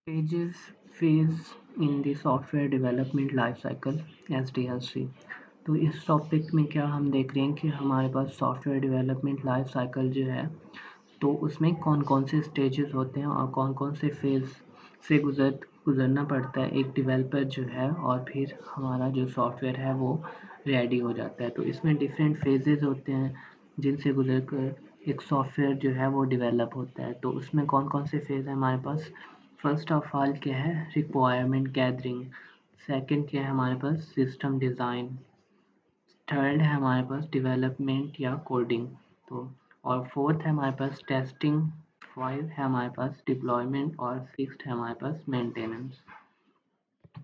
Stages phase in the software development life cycle SDLC। तो इस topic में क्या हम देख रहे हैं कि हमारे पास सॉफ्टवेयर डेवलपमेंट लाइफ साइकिल जो है तो उसमें कौन कौन से स्टेजेस होते हैं और कौन कौन से फेज़ से गुज़रना पड़ता है एक डेवलपर जो है और फिर हमारा जो सॉफ्टवेयर है वो रेडी हो जाता है। तो इसमें डिफरेंट फेजेस होते हैं जिनसे गुजर कर एक सॉफ्टवेयर जो है वो डेवलप होता है। तो उसमें कौन कौन से फेज़ हैं हमारे पास। फर्स्ट ऑफ ऑल क्या है, रिक्वायरमेंट गैदरिंग। सेकंड क्या है हमारे पास, सिस्टम डिज़ाइन। थर्ड है हमारे पास डेवलपमेंट या कोडिंग। तो और फोर्थ है हमारे पास टेस्टिंग। फाइव है हमारे पास डिप्लॉयमेंट और सिक्स्थ है हमारे पास मेंटेनेंस।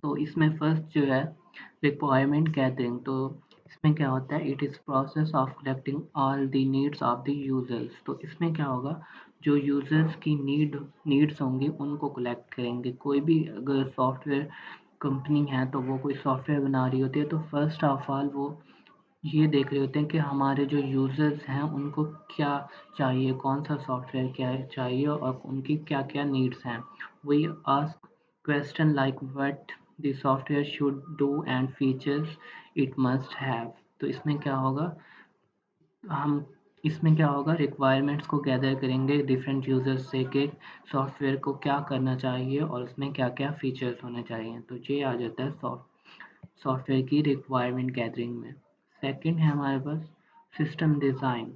तो इसमें फर्स्ट जो है रिक्वायरमेंट गैदरिंग। तो इसमें क्या होता है, it is process of collecting all the needs of the users. तो इसमें क्या होगा, जो यूजर्स की नीड्स होंगी उनको कलेक्ट करेंगे। कोई भी अगर सॉफ्टवेयर कंपनी है तो वो कोई सॉफ्टवेयर बना रही होती है तो फर्स्ट ऑफ ऑल वो ये देख रहे होते हैं कि हमारे जो यूज़र्स हैं उनको क्या चाहिए, कौन-सा सॉफ्टवेयर क्या चाहिए और उनकी क्या-क्या नीड्स हैं। We ask question like what the software should do and features it must have. तो हम इसमें क्या होगा, रिक्वायरमेंट्स को गैदर करेंगे डिफरेंट यूज़र्स से कि सॉफ्टवेयर को क्या करना चाहिए और उसमें क्या-क्या फीचर्स होने चाहिए। तो ये आ जाता है सॉफ्टवेयर की रिक्वायरमेंट गैदरिंग में। सेकंड है हमारे पास system design.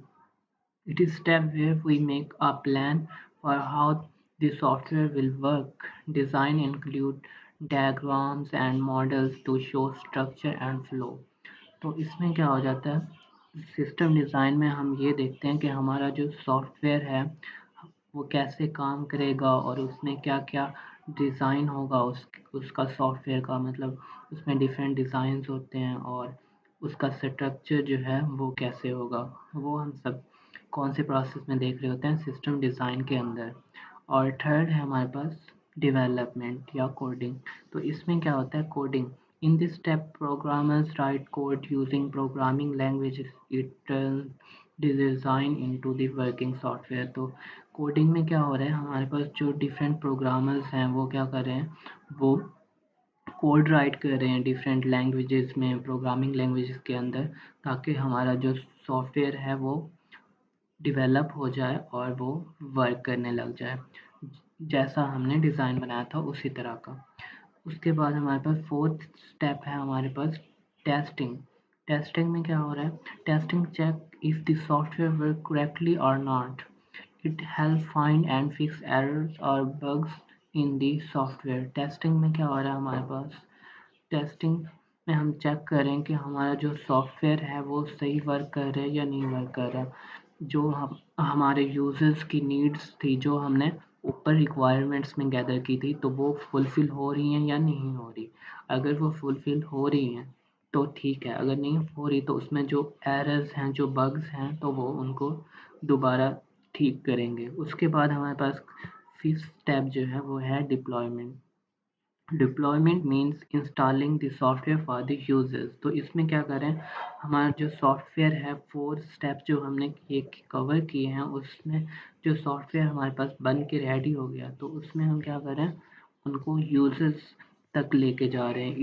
It is step where we make a plan for how the software will work. Design include diagrams and models to show structure and flow. तो इसमें क्या हो जाता है, सिस्टम डिज़ाइन में हम ये देखते हैं कि हमारा जो सॉफ्टवेयर है वो कैसे काम करेगा और उसमें क्या-क्या डिज़ाइन होगा उसका सॉफ्टवेयर का, मतलब उसमें डिफरेंट डिज़ाइंस होते हैं और उसका स्ट्रक्चर जो है वो कैसे होगा, वो हम सब कौन से प्रोसेस में देख रहे होते हैं सिस्टम डिज़ाइन के अंदर। और थर्ड है हमारे पास डेवलपमेंट या कोडिंग। तो इसमें क्या होता है, coding. In this step, programmers write code using programming languages. It turns the design into the working software. तो कोडिंग में क्या हो रहा है, हमारे पास जो डिफरेंट प्रोग्रामर्स हैं वो क्या कर रहे हैं, वो कोड राइट कर रहे हैं डिफरेंट लैंग्वेजेस में, प्रोग्रामिंग लैंग्वेजेस के अंदर, ताकि हमारा जो सॉफ्टवेयर है वो डेवलप हो जाए और वो वर्क करने लग जाए जैसा हमने डिज़ाइन बनाया था उसी तरह का। उसके बाद हमारे पास फोर्थ स्टेप है हमारे पास टेस्टिंग। टेस्टिंग में क्या हो रहा है, testing check if the software work correctly और not. It help find and fix errors और bugs in the software. Testing में क्या हो रहा है हमारे पास, टेस्टिंग में हम चेक करें कि हमारा जो सॉफ्टवेयर है वो सही वर्क कर रहा है या नहीं वर्क कर रहा। जो हम हमारे यूज़र्स की नीड्स थी जो हमने ऊपर रिक्वायरमेंट्स में गैदर की थी तो वो फुलफ़िल हो रही हैं या नहीं हो रही। अगर वो फुलफ़िल हो रही हैं तो ठीक है, अगर नहीं हो रही तो उसमें जो एरर्स हैं, जो बग्स हैं तो वो उनको दोबारा ठीक करेंगे। उसके बाद हमारे पास फिफ्थ स्टेप जो है वो है deployment. Deployment means installing the software for the users. तो इसमें क्या करें, हमारा जो सॉफ्टवेयर है, फोर स्टेप जो हमने ये कवर किए हैं उसमें जो सॉफ्टवेयर हमारे पास बन के रेडी हो गया तो उसमें हम क्या करें, उनको यूजर्स तक लेके जा रहे हैं।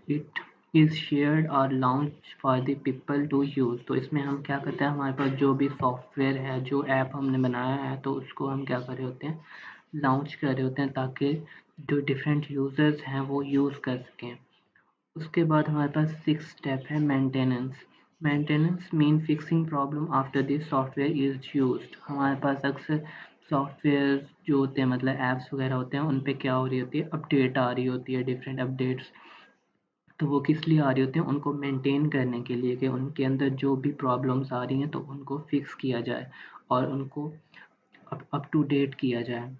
इट इज़ शेयर्ड और launch for the people to use. तो इसमें हम क्या करते हैं, हमारे पास जो भी सॉफ्टवेयर है, जो ऐप हमने बनाया है तो उसको हम क्या कर रहे होते हैं, लॉन्च कर रहे होते हैं ताकि जो डिफरेंट यूज़र्स हैं वो यूज़ कर सकें। उसके बाद हमारे पास सिक्स स्टेप है maintenance. Maintenance mean fixing problem after this software is used. हमारे पास अक्सर सॉफ्टवेयर जो होते हैं, मतलब ऐप्स वगैरह होते हैं, उन पे क्या हो रही होती है, अपडेट आ रही होती है, डिफरेंट अपडेट्स। तो वो किस लिए आ रही होती हैं, उनको मेंटेन करने के लिए कि उनके अंदर जो भी प्रॉब्लम्स आ रही हैं तो उनको फिक्स किया जाए और उनको अप टू डेट किया जाए।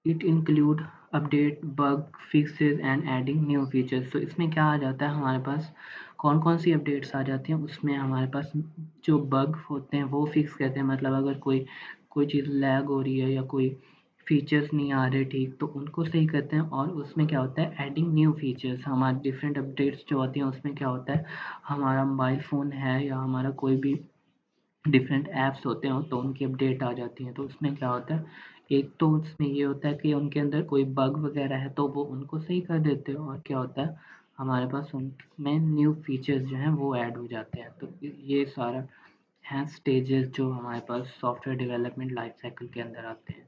It include update, bug fixes and adding new features. तो इसमें क्या आ जाता है, हमारे पास कौन कौन सी अपडेट्स आ जाती हैं, उसमें हमारे पास जो बग होते हैं वो फिक्स करते हैं। मतलब अगर कोई चीज़ लैग हो रही है या कोई फीचर्स नहीं आ रहे ठीक तो उनको सही करते हैं। और उसमें क्या होता है, एडिंग न्यू फीचर्स। हमारे डिफरेंट अपडेट्स जो होती हैं उसमें क्या होता है, हमारा मोबाइल फ़ोन है या हमारा कोई भी डिफरेंट ऐप्स होते हैं तो उनकी अपडेट आ जाती हैं तो उसमें क्या होता है, एक तो उसमें ये होता है कि उनके अंदर कोई बग वगैरह है तो वो उनको सही कर देते हो, और क्या होता है हमारे पास उनमें न्यू फीचर्स जो हैं वो ऐड हो जाते हैं। तो ये सारा हैं स्टेजेस जो हमारे पास सॉफ्टवेयर डेवलपमेंट लाइफ साइकिल के अंदर आते हैं।